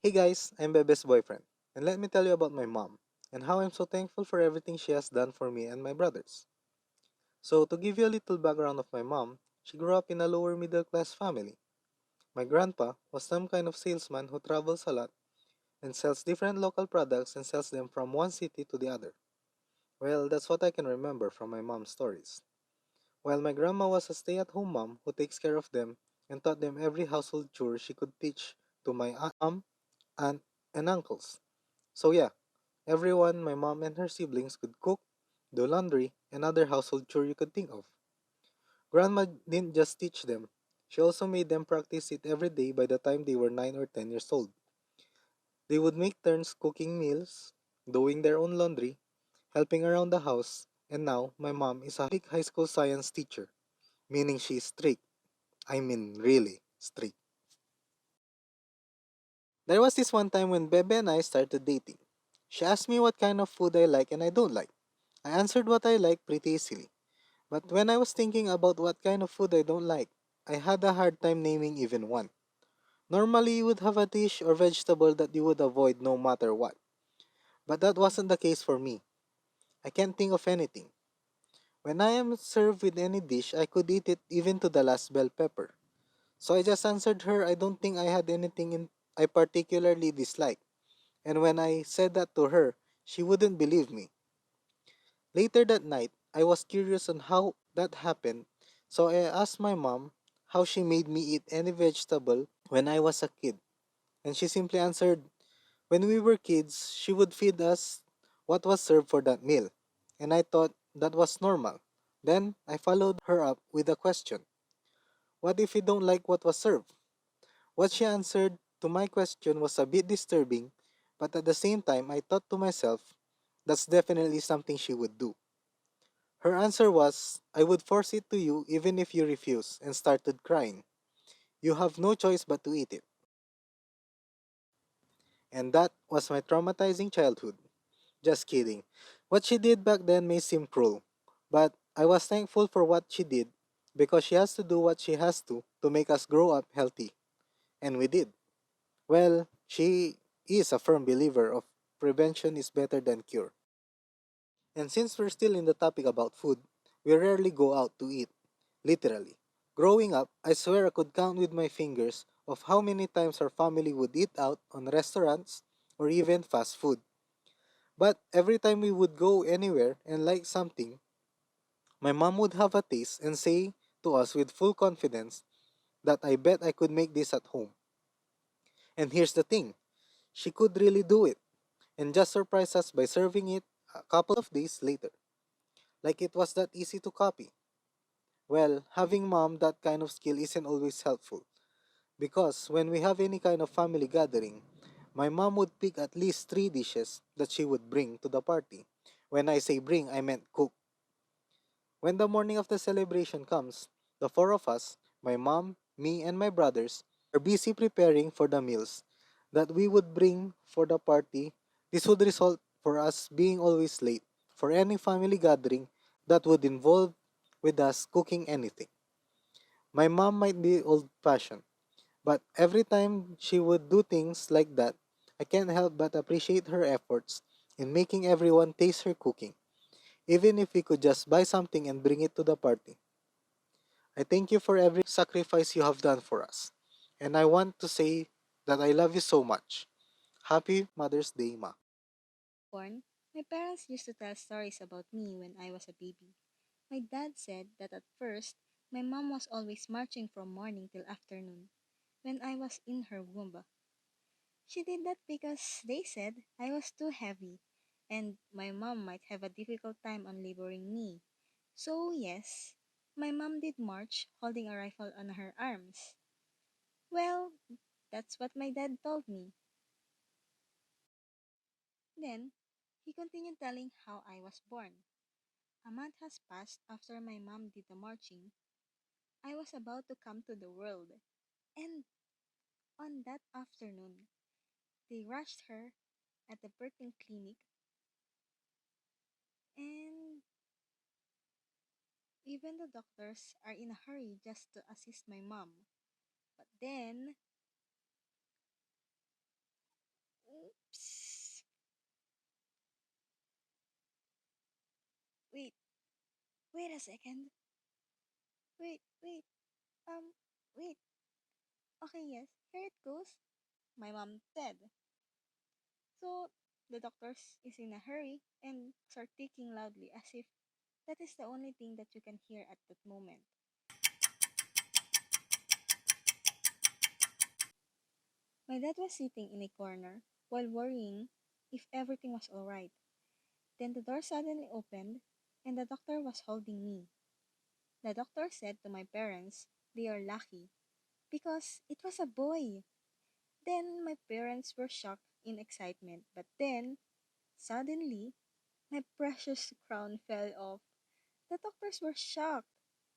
Hey guys, I'm BeBe's boyfriend, and let me tell you about my mom and how I'm so thankful for everything she has done for me and my brothers. So, to give you a little background of my mom, she grew up in a lower middle class family. My grandpa was some kind of salesman who travels a lot and sells different local products and sells them from one city to the other. Well, that's what I can remember from my mom's stories. While my grandma was a stay at home mom who takes care of them and taught them every household chore she could teach to my mom, aunt, and uncles. So, yeah, everyone, my mom and her siblings could cook, do laundry, and other household chore you could think of. Grandma didn't just teach them, she also made them practice it every day by the time they were 9 or 10 years old. They would make turns cooking meals, doing their own laundry, helping around the house, and now my mom is a public high school science teacher, meaning she's strict. I mean, really strict. There was this one time when Bebe and I started dating. She asked me what kind of food I like and I don't like. I answered what I like pretty easily. But when I was thinking about what kind of food I don't like, I had a hard time naming even one. Normally, you would have a dish or vegetable that you would avoid no matter what. But that wasn't the case for me. I can't think of anything. When I am served with any dish, I could eat it even to the last bell pepper. So I just answered her I don't think I had anything I particularly dislike. And when I said that to her, she wouldn't believe me. Later that night, I was curious on how that happened, so I asked my mom how she made me eat any vegetable when I was a kid. And she simply answered, when we were kids, she would feed us what was served for that meal. And I thought that was normal. Then I followed her up with a question. What if you don't like what was served? What she answered to my question was a bit disturbing, but at the same time, I thought to myself, that's definitely something she would do. Her answer was, I would force it to you even if you refuse, and started crying. You have no choice but to eat it. And that was my traumatizing childhood. Just kidding. What she did back then may seem cruel, but I was thankful for what she did because she has to do what she has to make us grow up healthy. And we did. Well, she is a firm believer of prevention is better than cure. And since we're still in the topic about food, we rarely go out to eat, literally. Growing up, I swear I could count with my fingers of how many times our family would eat out on restaurants or even fast food. But every time we would go anywhere and like something, my mom would have a taste and say to us with full confidence that I bet I could make this at home. And here's the thing, she could really do it and just surprise us by serving it a couple of days later. Like it was that easy to copy. Well, having mom that kind of skill isn't always helpful because when we have any kind of family gathering, my mom would pick at least 3 dishes that she would bring to the party. When I say bring, I meant cook. When the morning of the celebration comes, the four of us, my mom, me, and my brothers, are busy preparing for the meals that we would bring for the party. This would result for us being always late for any family gathering that would involve with us cooking anything. My mom might be old fashioned, but every time she would do things like that, I can't help but appreciate her efforts in making everyone taste her cooking, even if we could just buy something and bring it to the party. I thank you for every sacrifice you have done for us. And I want to say that I love you so much. Happy Mother's Day, Ma. Born, my parents used to tell stories about me when I was a baby. My dad said that at first, my mom was always marching from morning till afternoon when I was in her womb. She did that because they said I was too heavy and my mom might have a difficult time on laboring me. So, yes, my mom did march holding a rifle on her arms. Well, that's what my dad told me. Then, he continued telling how I was born. A month has passed after my mom did the marching. I was about to come to the world. And on that afternoon, they rushed her at the birthing clinic, and even the doctors are in a hurry just to assist my mom. But then, Wait, wait a second. Wait. Um, wait. Okay, yes, here it goes. My mom said. So the doctors is in a hurry and start ticking loudly as if that is the only thing that you can hear at that moment. My dad was sitting in a corner while worrying if everything was alright. Then the door suddenly opened and the doctor was holding me. The doctor said to my parents they are lucky because it was a boy. Then my parents were shocked in excitement, but then suddenly my precious crown fell off. The doctors were shocked,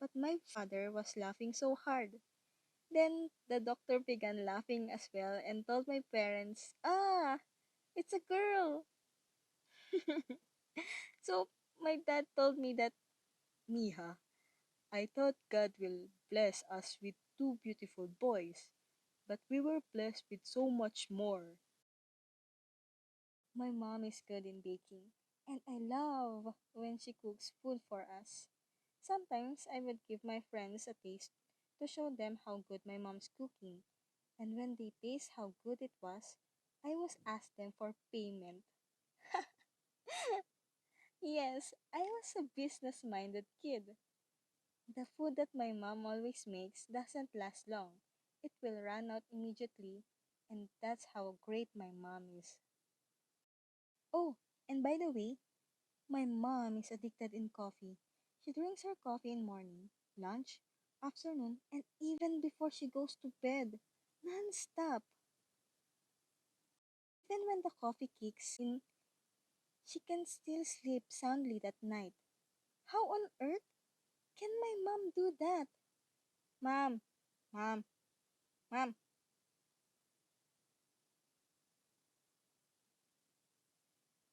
but my father was laughing so hard. Then the doctor began laughing as well and told my parents, "Ah, it's a girl." So my dad told me that, "Miha, I thought God will bless us with two beautiful boys, but we were blessed with so much more." My mom is good in baking, and I love when she cooks food for us. Sometimes I would give my friends a taste to show them how good my mom's cooking, and when they taste how good it was, I was ask them for payment. Yes, I was a business minded kid. The food that my mom always makes doesn't last long. It will run out immediately, and that's how great my mom is. Oh, and by the way, my mom is addicted in coffee. She drinks her coffee in morning, lunch, afternoon, and even before she goes to bed. Non-stop. Even when the coffee kicks in, she can still sleep soundly that night. How on earth can my mom do that? Mom, mom, mom.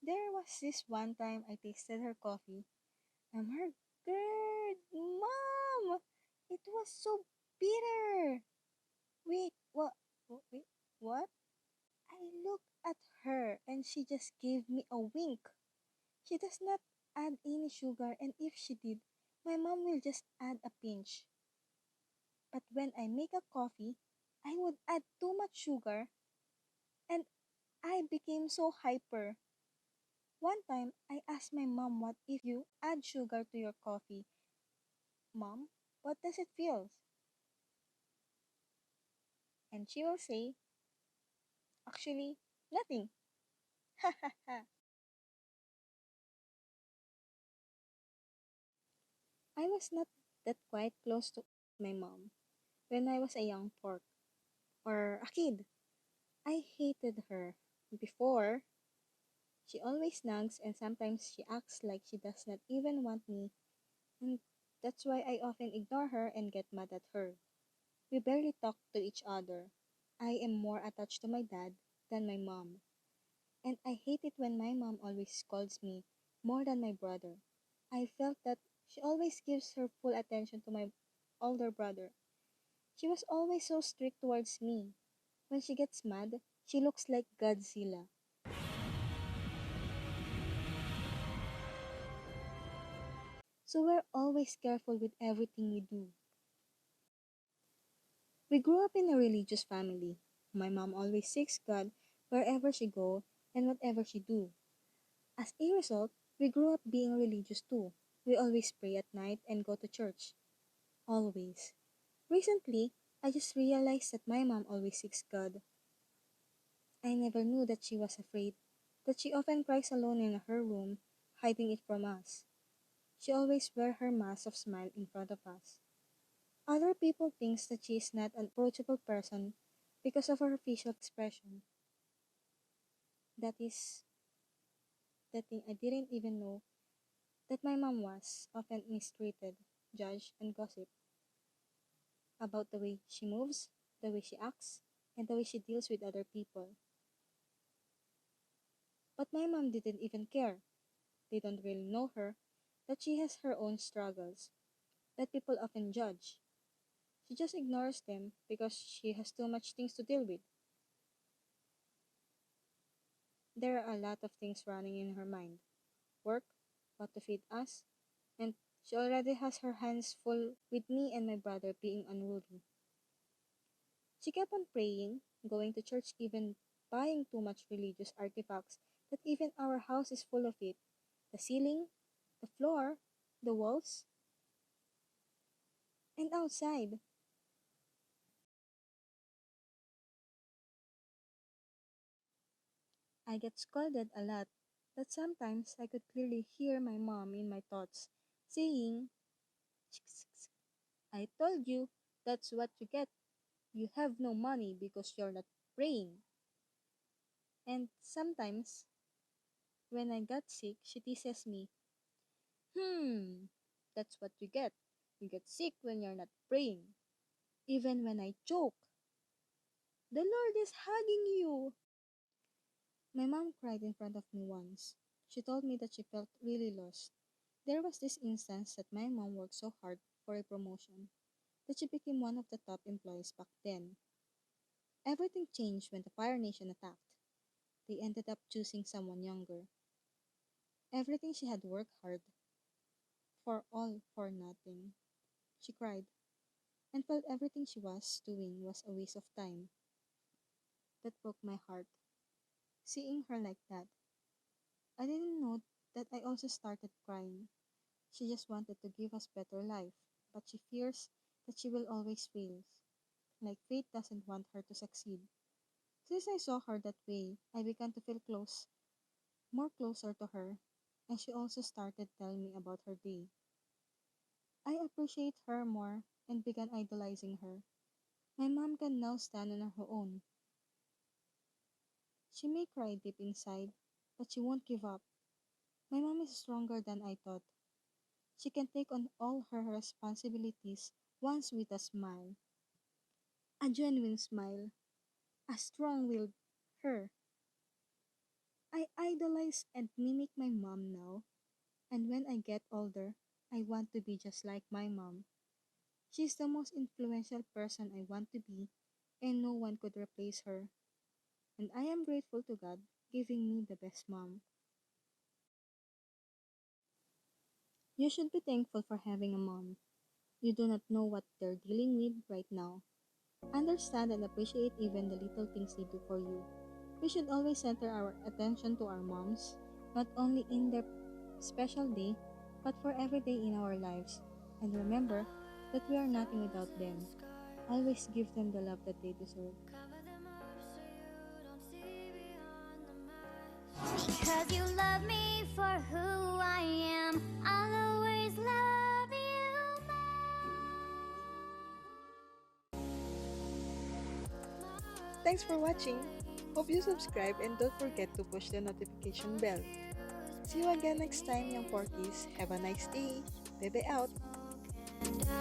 There was this one time I tasted her coffee. I'm her girl, mom. It was so bitter. Wait, what? Wait, what? I looked at her and she just gave me a wink. She does not add any sugar, and if she did, my mom will just add a pinch. But when I make a coffee, I would add too much sugar and I became so hyper. One time, I asked my mom, what if you add sugar to your coffee? Mom, what does it feel? And she will say, actually, nothing. I was not that quite close to my mom when I was a young pork or a kid. I hated her. Before, she always nags and sometimes she acts like she does not even want me, and that's why I often ignore her and get mad at her. We barely talk to each other. I am more attached to my dad than my mom, and I hate it when my mom always scolds me more than my brother. I felt that she always gives her full attention to my older brother. She was always so strict towards me. When she gets mad, she looks like Godzilla. So we're always careful with everything we do. We grew up in a religious family. My mom always seeks God wherever she go and whatever she do. As a result, we grew up being religious too. We always pray at night and go to church. Always. Recently, I just realized that my mom always seeks God. I never knew that she was afraid, that she often cries alone in her room, hiding it from us. She always wear her mask of smile in front of us. Other people thinks that she is not an approachable person because of her facial expression. That is the thing I didn't even know that my mom was often mistreated, judged, and gossiped about the way she moves, the way she acts, and the way she deals with other people. But my mom didn't even care. They don't really know her, that she has her own struggles, that people often judge. She just ignores them because she has too much things to deal with. There are a lot of things running in her mind: work, what to feed us, and she already has her hands full with me and my brother being unruly. She kept on praying, going to church, even buying too much religious artifacts that even our house is full of it. The ceiling, the floor, the walls, and outside. I get scolded a lot, but sometimes I could clearly hear my mom in my thoughts saying, I told you that's what you get. You have no money because you're not praying. And sometimes, when I got sick, she teases me, Hmm, that's what you get. You get sick when you're not praying. Even when I joke, the Lord is hugging you. My mom cried in front of me once. She told me that she felt really lost. There was this instance that my mom worked so hard for a promotion that she became one of the top employees back then. Everything changed when the Fire Nation attacked. They ended up choosing someone younger. Everything she had worked hard for, all for nothing. She cried and felt everything she was doing was a waste of time. That broke my heart. Seeing her like that, I didn't know that I also started crying. She just wanted to give us better life, but she fears that she will always fail, like fate doesn't want her to succeed. Since I saw her that way, I began to feel more closer to her, and she also started telling me about her day. I appreciate her more and began idolizing her. My mom can now stand on her own. She may cry deep inside, but she won't give up. My mom is stronger than I thought. She can take on all her responsibilities once with a smile. A genuine smile. A strong-willed her. I idolize and mimic my mom now, and when I get older, I want to be just like my mom. She's the most influential person I want to be, and no one could replace her. And I am grateful to God giving me the best mom. You should be thankful for having a mom. You do not know what they're dealing with right now. Understand and appreciate even the little things they do for you. We should always center our attention to our moms, not only in their special day, but for every day in our lives. And remember that we are nothing without them. Always give them the love that they deserve. Because you love me for who I am, I'll always love you Thanks for watching. Hope you subscribe and don't forget to push the notification bell. See you again next time, young porkies. Have a nice day. Bebe out. more.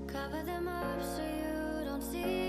Cover them up so you don't see